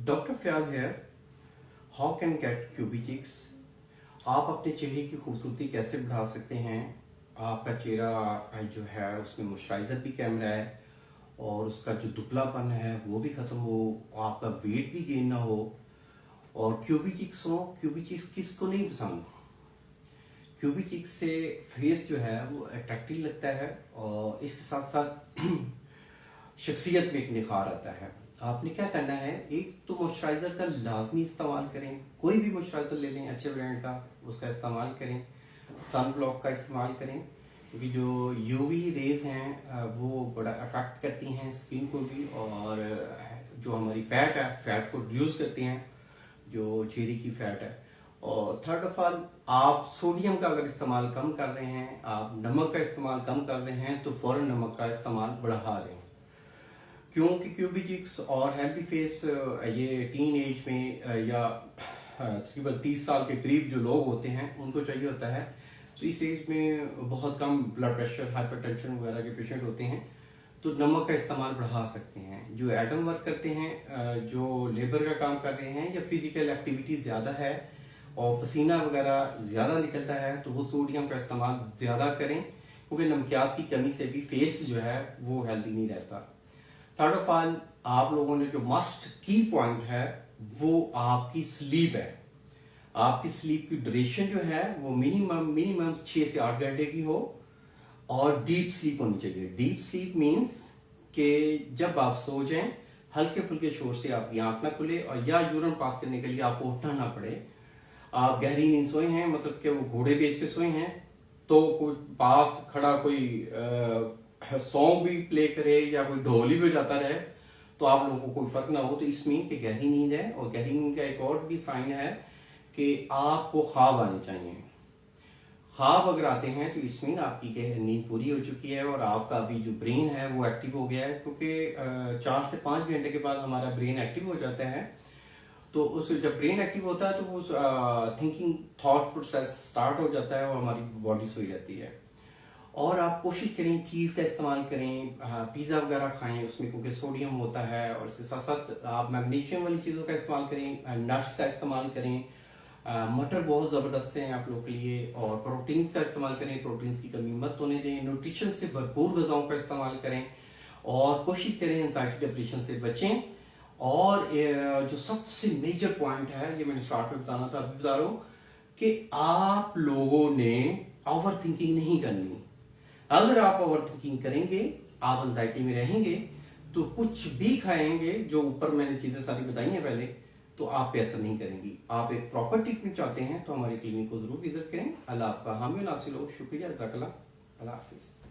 Doctor Fayaz है। How can get chubby cheeks. आप अपने चेहरे की खूबसूरती कैसे बढ़ा सकते हैं। आपका चेहरा जो है उसमें मॉइस्चराइज़र भी कम रहा है और उसका जो दुबलापन है वो भी ख़त्म हो, आपका वेट भी गेन ना हो और क्यूबी चिक्स हो। क्यूबी चिक्स किसको नहीं पसंद। क्यूबी चिक्स से फेस जो है वो अट्रैक्टिव लगता है और इसके साथ साथ शख्सियत में एक निखार आता है। आपने क्या करना है, एक तो मॉइस्चराइज़र का लाजमी इस्तेमाल करें। कोई भी मॉइस्चराइज़र ले लें अच्छे ब्रांड का, उसका इस्तेमाल करें। सन ब्लॉक का इस्तेमाल करें क्योंकि जो यूवी रेज हैं वो बड़ा अफेक्ट करती हैं स्किन को भी और जो हमारी फैट को रिड्यूस करती हैं, जो चेहरे की फैट है। और थर्ड ऑफ ऑल, आप सोडियम का अगर इस्तेमाल कम कर रहे हैं, आप नमक का इस्तेमाल कम कर रहे हैं तो फ़ौरन नमक का इस्तेमाल बढ़ा दें। क्योंकि क्यूबी चिक्स और हेल्दी फेस ये टीन एज में या तकरीबन 30 साल के करीब जो लोग होते हैं उनको चाहिए होता है। तो इस एज में बहुत कम ब्लड प्रेशर, हाइपरटेंशन वगैरह के पेशेंट होते हैं तो नमक का इस्तेमाल बढ़ा सकते हैं। जो एडम वर्क करते हैं, जो लेबर का काम कर रहे हैं या फिजिकल एक्टिविटी ज़्यादा है और पसीना वगैरह ज़्यादा निकलता है तो वो सोडियम का इस्तेमाल ज़्यादा करें क्योंकि नमकियात की कमी से भी फेस जो है वो हेल्दी नहीं रहता। थर्ड ऑफ ऑल, आप लोगों ने जो मस्ट की पॉइंट है वो आपकी स्लीप है। आपकी स्लीप की ड्यूरेशन जो है वो मिनिमम 6 से 8 घंटे की हो और डीप स्लीप होनी चाहिए। डीप स्लीप मीन्स कि जब आप सो जाएं हल्के फुल्के शोर से आपकी आंख ना खुले और या यूरिन पास करने के लिए आपको उठना ना पड़े। आप गहरी नींद सोए हैं, मतलब कि वो घोड़े बेच के सोए हैं, तो कोई पास खड़ा कोई सॉन्ग भी प्ले करे या कोई ढोल ही बजाता रहे तो आप लोगों को कोई फर्क ना हो। तो इसमें कि गहरी नींद है और गहरी नींद का एक और भी साइन है कि आपको ख्वाब आने चाहिए। ख्वाब अगर आते हैं तो इसमें आपकी नींद पूरी हो चुकी है और आपका अभी जो ब्रेन है वो एक्टिव हो गया है क्योंकि 4 से 5 घंटे के बाद हमारा ब्रेन एक्टिव हो जाता है। तो उस जब ब्रेन एक्टिव होता है तो वो थिंकिंग थॉट प्रोसेस स्टार्ट हो जाता है और हमारी बॉडी सोई रहती है। और आप कोशिश करें चीज़ का इस्तेमाल करें, पिज़्ज़ा वगैरह खाएं उसमें क्योंकि सोडियम होता है और इसके साथ साथ आप मैग्नीशियम वाली चीज़ों का इस्तेमाल करें, नट्स का इस्तेमाल करें। मटर बहुत ज़बरदस्त हैं आप लोगों के लिए और प्रोटीन्स का इस्तेमाल करें। प्रोटीन्स की कमी मत होने दें। न्यूट्रिशन से भरपूर ग़िज़ाओं का इस्तेमाल करें और कोशिश करें एंजाइटी डिप्रेशन से बचें। और जो सबसे मेजर पॉइंट है, ये मैंने स्टार्ट में बताना था, अभी बता रहा हूँ कि आप लोगों ने ओवर थिंकिंग नहीं करनी। अगर आप ओवर थिंकिंग करेंगे, आप एंजाइटी में रहेंगे तो कुछ भी खाएंगे, जो ऊपर मैंने चीज़ें सारी बताई हैं पहले, तो आप पे असर नहीं करेंगी। आप एक प्रॉपर ट्रीटमेंट चाहते हैं तो हमारी क्लिनिक को जरूर विजिट करें। अल्लाह आपका हामी नासिर हो। शुक्रिया, जज़ाकल्लाह, अल्लाह हाफिज़।